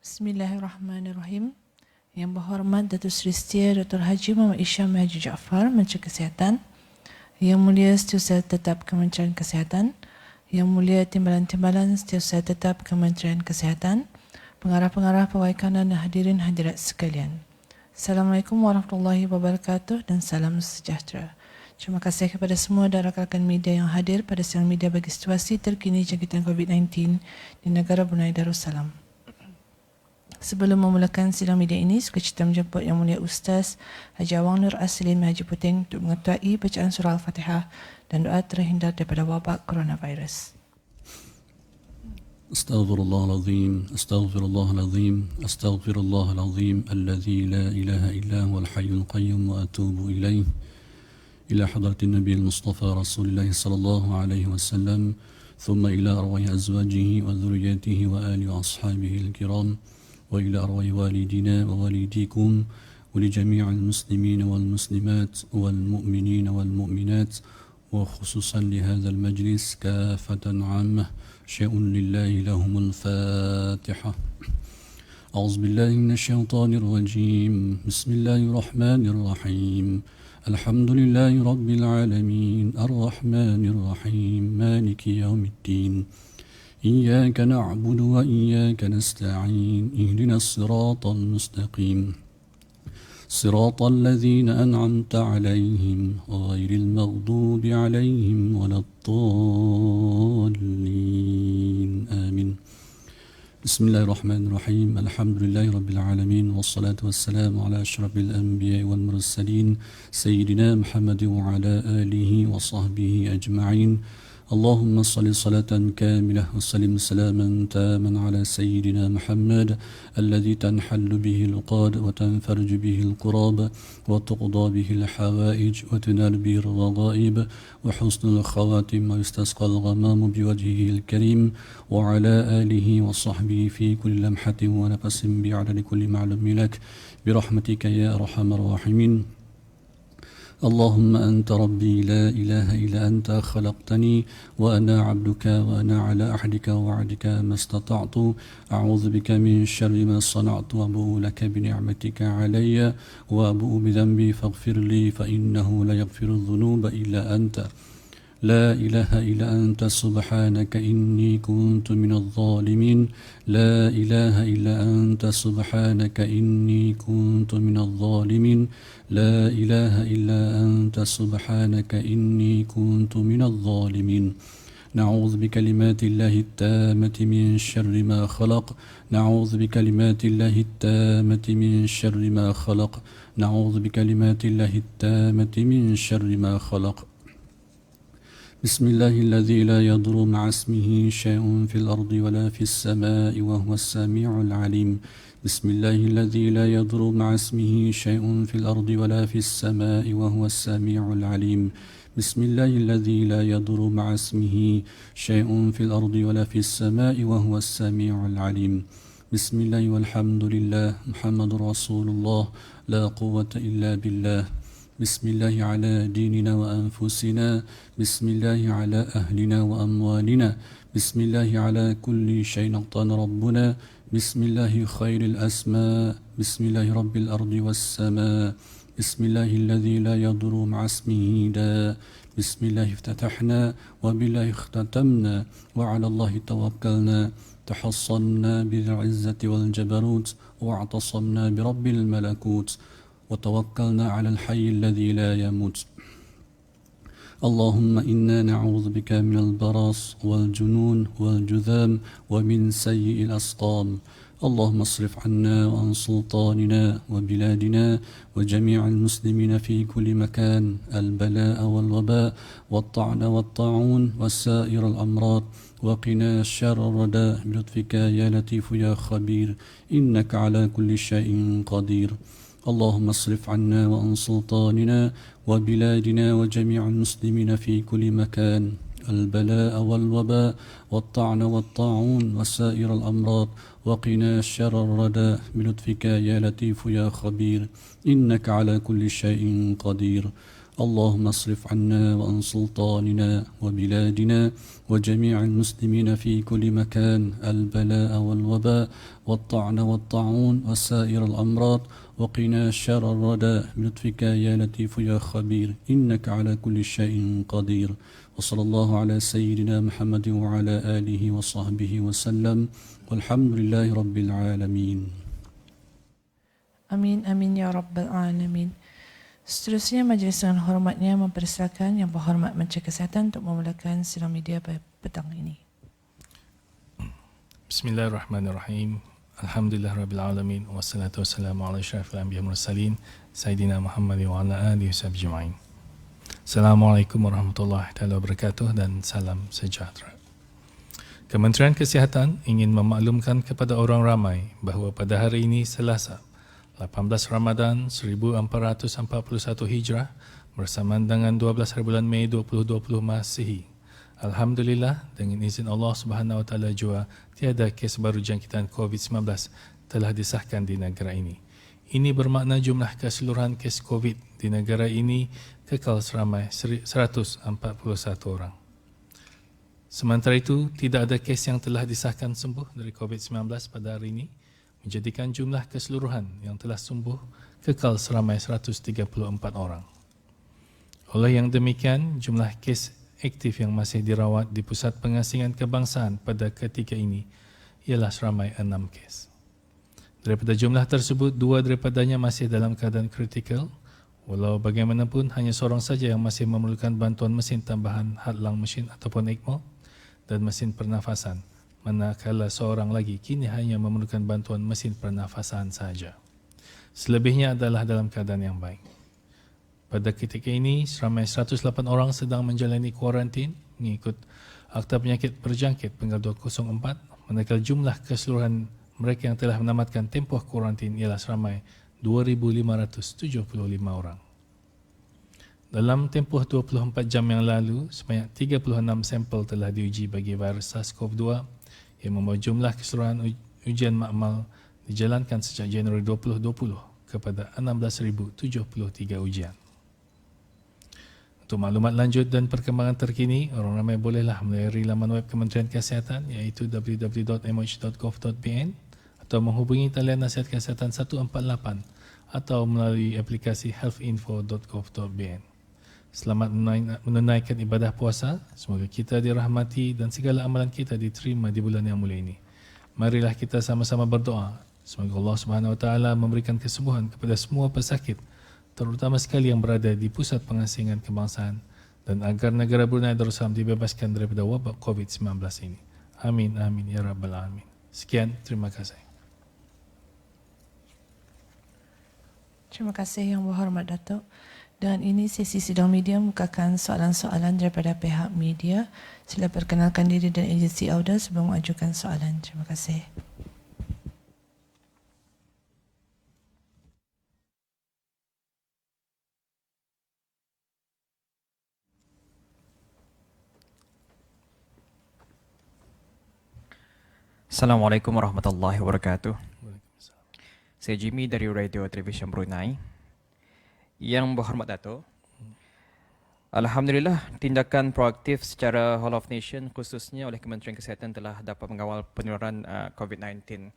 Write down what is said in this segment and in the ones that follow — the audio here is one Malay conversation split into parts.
Bismillahirrahmanirrahim. Yang berhormat Datuk Seri Setia Dr. Haji Muhammad Isham Haji Jaafar, Menteri Kesihatan. Yang mulia Setiausaha Tetap Kementerian Kesihatan. Yang mulia Timbalan-Timbalan Setiausaha Tetap Kementerian Kesihatan. Pengarah-pengarah pawai kanan dan hadirin hadirat sekalian. Assalamualaikum warahmatullahi wabarakatuh dan salam sejahtera. Terima kasih kepada semua dan rakan-rakan media yang hadir pada siang media bagi situasi terkini jangkitan COVID-19 di negara Brunei Darussalam. Sebelum memulakan sidang media ini, suka cita menjemput Yang Mulia Ustaz Haji Awang Nur Aslin Haji Puting untuk mengetahui bacaan surah Al-Fatihah dan doa terhindar daripada wabak coronavirus. Astaghfirullahalazim, astaghfirullahalazim, astaghfirullahalazim, alladzi la ilaha illa huwal hayyul qayyum wa atubu ilaih. Ila hadratin Nabi al-Mustafa Rasulullah sallallahu alaihi wasallam, thumma ila arwahi azwajihi wa dhurriyyatihi wa alihi wa ashabihi al-kiram. وإلى أرواح والدينا ووالديكم ولجميع المسلمين والمسلمات والمؤمنين والمؤمنات وخصوصا لهذا المجلس كافة عامة شيء لله لهم الفاتحة. أعوذ بالله من الشيطان الرجيم. بسم الله الرحمن الرحيم. الحمد لله رب العالمين الرحمن الرحيم مالك يوم الدين. إياك نعبد وإياك نستعين اهدنا الصراط المستقيم صراط الذين أنعمت عليهم غير المغضوب عليهم ولا الضالين آمين. بسم الله الرحمن الرحيم. الحمد لله رب العالمين والصلاة والسلام على أشرف الأنبياء والمرسلين سيدنا محمد وعلى آله وصحبه أجمعين. اللهم صل صلاة كاملة وسلم سلاما تاما على سيدنا محمد الذي تنحل به العقاد وتنفرج به الكراب وتقضى به الحوائج وتنال به الرغائب وحسن الخواتم ويستسقى الغمام بوجهه الكريم وعلى آله وصحبه في كل لمحة ونفس بعدد كل معلوم لك برحمتك يا أرحم الراحمين. اللهم أنت ربي لا إله إلا أنت خلقتني وأنا عبدك وأنا على عهدك ووعدك ما استطعت أعوذ بك من شر ما صنعت وأبوء لك بنعمتك علي وأبوء بذنبي فاغفر لي فإنه لا يغفر الذنوب إلا أنت لا إله إلا أنت سبحانك إني كنت من الظالمين لا إله إلا أنت سبحانك إني كنت من الظالمين لا إله إلا أنت سبحانك إني كنت من الظالمين. نعوذ بكلمات الله التامة من شر ما خلق نعوذ بكلمات الله التامة من شر ما خلق نعوذ بكلمات الله التامة من شر ما خلق. بسم الله الذي لا يضر مع اسمه شيء في الأرض ولا في السماء وهو السميع العليم. بسم الله الذي لا يضر مع اسمه شيء في الأرض ولا في السماء وهو السميع العليم. بسم الله الذي لا يضر مع اسمه شيء في الأرض ولا في السماء وهو السميع العليم. بسم الله والحمد لله محمد رسول الله لا قوة إلا بالله. بسم الله على ديننا وأنفسنا. بسم الله على أهلنا وأموالنا. بسم الله على كل شيء نقطان ربنا. بسم الله خير الأسماء. بسم الله رب الأرض والسماء. بسم الله الذي لا يضر مع اسمه داء. بسم الله افتتحنا وبالله اختتمنا وعلى الله توكلنا تحصنا بالعزة والجبروت واعتصمنا برب الملكوت وتوكلنا على الحي الذي لا يموت. اللهم إنا نعوذ بك من البرص والجنون والجذام ومن سيء الأسقام. اللهم اصرف عنا وعن سلطاننا وبلادنا وجميع المسلمين في كل مكان البلاء والوباء والطعن والطاعون وسائر الأمراض وقنا شر الرداء بلطفك يا لطيف يا خبير إنك على كل شيء قدير. اللهم اصرف عنا وعن سلطاننا وبلادنا وجميع المسلمين في كل مكان البلاء والوباء والطعن والطاعون وسائر الأمراض وقنا شر الرداء بلطفك يا لطيف يا خبير إنك على كل شيء قدير. اللهم اصرف عنا وعن سلطاننا وبلادنا وجميع المسلمين في كل مكان البلاء والوباء والطعن والطاعون وسائر الأمراض وقنا شر الردى بلطفك يا لطيف يا خبير إنك على كل شيء قدير وصلى الله على سيدنا محمد وعلى آله وصحبه وسلم والحمد لله رب العالمين. Amin, amin ya Rabbal Alamin. Seterusnya majlis dengan hormatnya mempersilakan Yang Berhormat Menteri Kesihatan untuk memulakan sidang media petang ini. Bismillahirrahmanirrahim. Alhamdulillah Rabbil Alamin. Wassalatu wassalamu ala asyrafil anbiya mursalin Sayyidina Muhammad wa ala alihi washabijma'in. Assalamualaikum warahmatullahi wabarakatuh dan salam sejahtera. Kementerian Kesihatan ingin memaklumkan kepada orang ramai bahawa pada hari ini Selasa 18 Ramadan 1441 Hijrah bersamaan dengan 12 hari bulan Mei 2020 Masihi. Alhamdulillah, dengan izin Allah Subhanahu Wa Taala jua tiada kes baru jangkitan COVID-19 telah disahkan di negara ini. Ini bermakna jumlah keseluruhan kes COVID di negara ini kekal seramai 141 orang. Sementara itu, tidak ada kes yang telah disahkan sembuh dari COVID-19 pada hari ini, menjadikan jumlah keseluruhan yang telah sembuh kekal seramai 134 orang. Oleh yang demikian, jumlah kes aktif yang masih dirawat di Pusat Pengasingan Kebangsaan pada ketika ini ialah seramai 6 kes. Daripada jumlah tersebut, 2 daripadanya masih dalam keadaan kritikal, walau bagaimanapun hanya seorang saja yang masih memerlukan bantuan mesin tambahan hadlang mesin ataupun ECMO dan mesin pernafasan, manakala seorang lagi kini hanya memerlukan bantuan mesin pernafasan sahaja. Selebihnya adalah dalam keadaan yang baik. Pada ketika ini, seramai 108 orang sedang menjalani kuarantin mengikut Akta Penyakit Berjangkit Penggal 204, manakala jumlah keseluruhan mereka yang telah menamatkan tempoh kuarantin ialah seramai 2,575 orang. Dalam tempoh 24 jam yang lalu, sebanyak 36 sampel telah diuji bagi virus SARS-CoV-2 yang membawa jumlah keseluruhan ujian makmal dijalankan sejak Januari 2020 kepada 16,073 ujian. Untuk maklumat lanjut dan perkembangan terkini, orang ramai bolehlah melayari laman web Kementerian Kesihatan iaitu www.moh.gov.pn atau menghubungi talian nasihat kesihatan 148 atau melalui aplikasi healthinfo.gov.bn. Selamat menunaikan ibadah puasa. Semoga kita dirahmati dan segala amalan kita diterima di bulan yang mulia ini. Marilah kita sama-sama berdoa. Semoga Allah Subhanahu Wa Taala memberikan kesembuhan kepada semua pesakit, terutama sekali yang berada di Pusat Pengasingan Kebangsaan, dan agar negara Brunei Darussalam dibebaskan daripada wabak COVID-19 ini. Amin, amin, ya Rabbal Alamin. Sekian, terima kasih. Terima kasih Yang Berhormat Datuk. Dan ini sesi sidang media membukakan soalan-soalan daripada pihak media. Sila perkenalkan diri dan agensi Auda sebelum mengajukan soalan. Terima kasih. Assalamualaikum warahmatullahi wabarakatuh. Saya Jimmy dari Radio Television Brunei. Yang Berhormat Datuk, alhamdulillah tindakan proaktif secara whole of nation khususnya oleh Kementerian Kesihatan telah dapat mengawal penularan COVID-19.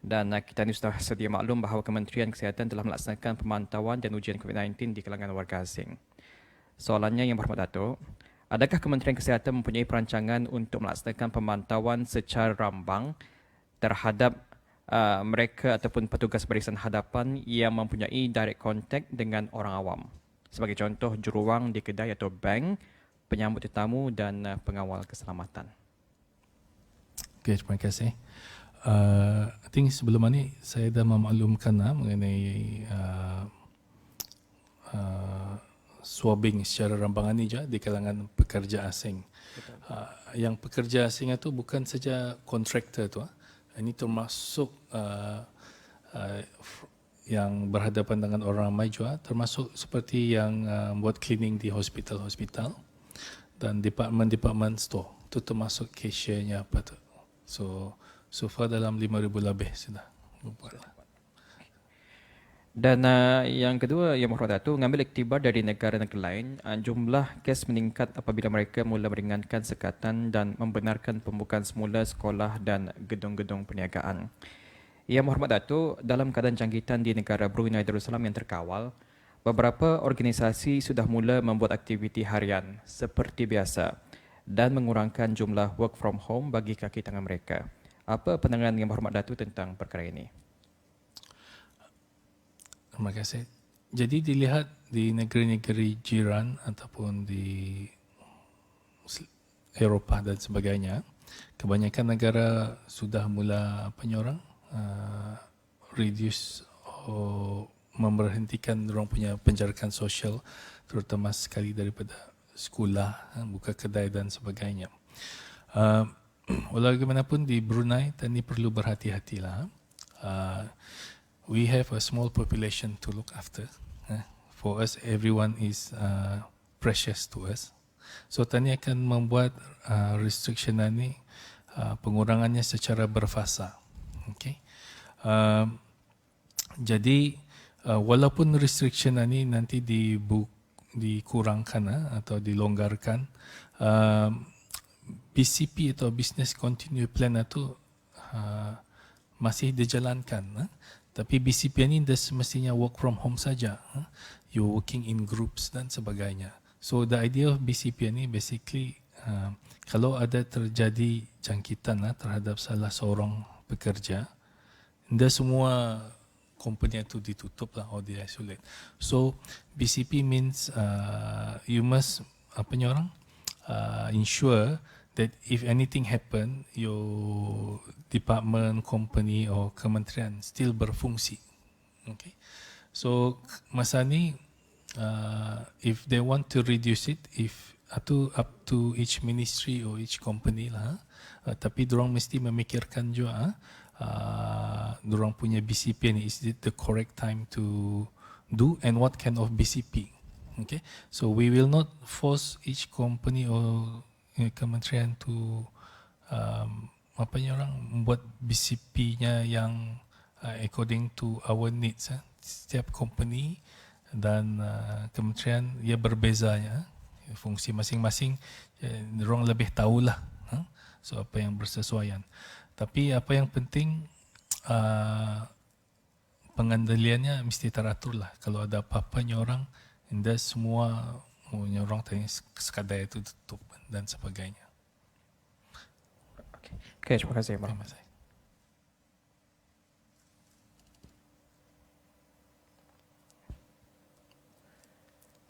Dan kita ini sudah sedia maklum bahawa Kementerian Kesihatan telah melaksanakan pemantauan dan ujian COVID-19 di kalangan warga asing. Soalannya Yang Berhormat Datuk, adakah Kementerian Kesihatan mempunyai perancangan untuk melaksanakan pemantauan secara rambang terhadap mereka ataupun petugas barisan hadapan yang mempunyai direct contact dengan orang awam? Sebagai contoh, juruwang di kedai atau bank, penyambut tetamu dan pengawal keselamatan. Okay, terima kasih. I think sebelum ini saya dah memaklumkan mengenai swabbing secara rambangan ini je di kalangan pekerja asing. Yang pekerja asing itu bukan saja kontraktor tu. Ini termasuk yang berhadapan dengan orang ramai juga, termasuk seperti yang buat cleaning di hospital-hospital dan department store. Itu termasuk cashiernya apa tu. So far dalam 5,000 lebih sudah. Dan yang kedua, Yang Berhormat Datuk, mengambil iktibar dari negara-negara lain, jumlah kes meningkat apabila mereka mula meringankan sekatan dan membenarkan pembukaan semula sekolah dan gedung-gedung perniagaan. Yang Berhormat Datuk, dalam keadaan jangkitan di negara Brunei Darussalam yang terkawal, beberapa organisasi sudah mula membuat aktiviti harian seperti biasa dan mengurangkan jumlah work from home bagi kaki tangan mereka. Apa pandangan Yang Berhormat Datuk tentang perkara ini? Terima kasih. Jadi dilihat di negeri-negeri jiran ataupun di Eropah dan sebagainya, kebanyakan negara sudah mula reduce atau memberhentikan orang punya penjarakan sosial, terutama sekali daripada sekolah, buka kedai dan sebagainya. Walaupun di Brunei, tadi perlu berhati-hatilah. We have a small population to look after. For us, everyone is precious to us. So tani akan membuat restriction ini pengurangannya secara berfasa. Okay. Jadi walaupun restriction ini nanti dikurangkan atau dilonggarkan, BCP atau Business Continue Plan itu masih dijalankan. Tapi BCP ini semestinya work from home saja. You're working in groups dan sebagainya. So the idea of BCP ini basically kalau ada terjadi jangkitan terhadap salah seorang pekerja, tidak semua company itu ditutup or di-isolate. So BCP means you must ensure that if anything happen, your department, company or kementerian still berfungsi. Okay. So masa ni, if they want to reduce it, up to each ministry or each company lah. Tapi dorang mesti memikirkan juga, dorang punya BCP ni, is it the correct time to do and what kind of BCP? Okay. So we will not force each company or kementerian to membuat BCP-nya yang according to our needs. Setiap company dan kementerian ia berbeza ya, fungsi masing-masing. Orang lebih tahulah so apa yang bersesuaian. Tapi apa yang penting pengendaliannya mesti teratur lah. Kalau ada apa-apanya orang, tidak semua orang tanya sekadar itu tutup dan sebagainya. Okay, terima kasih. Terima kasih.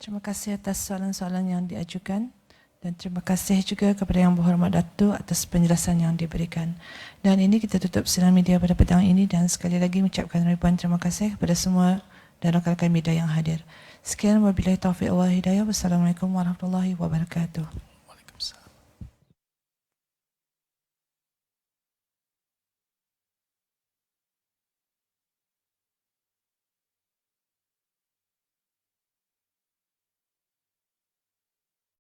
Terima kasih atas soalan-soalan yang diajukan dan terima kasih juga kepada Yang Berhormat Datuk atas penjelasan yang diberikan. Dan ini kita tutup siaran media pada petang ini dan sekali lagi mengucapkan ribuan terima kasih kepada semua dan rakan-rakan media yang hadir. Sekian wabillahi taufiq wal hidayah. Wassalamualaikum warahmatullahi wabarakatuh.